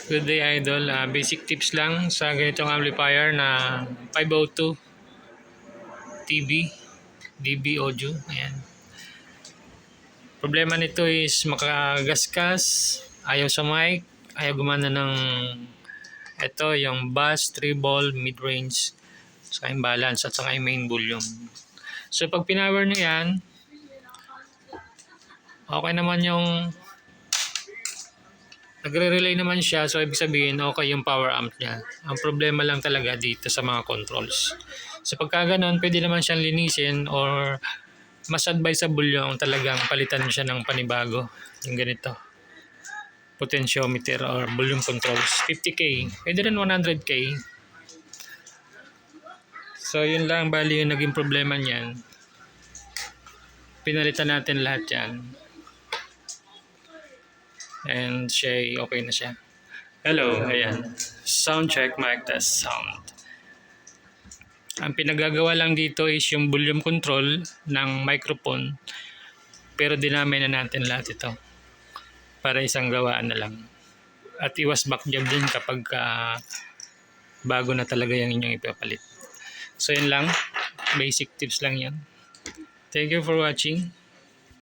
Good day, Idol. Basic tips lang sa ganitong amplifier na 502 TB DB audio. Ayan. Problema nito is makagaskas, ayaw sa mic, ayaw gumana ng ito, yung bass, treble, mid-range, saka yung balance at saka yung main volume. So pag pinower nyo yan, okay naman yung nagre-relay naman siya, so ibig sabihin okay yung power amp niya. Ang problema lang talaga dito sa mga controls. So pagka ganun, pwede naman siyang linisin or mas advisable yung talagang palitan siya ng panibago. Yung ganito. Potentiometer or volume controls. 50K. Pwede rin 100K. So yun lang bali yung naging problema niyan. Pinalitan natin lahat yan. And siya okay na siya. Hello, ayan. Sound check, mic test, sound. Ang pinagagawa lang dito is yung volume control ng microphone. Pero dinamin na natin lahat ito. Para isang gawaan na lang. At iwas back job din kapag bago na talaga yung inyong ipapalit. So yun lang. Basic tips lang yan. Thank you for watching.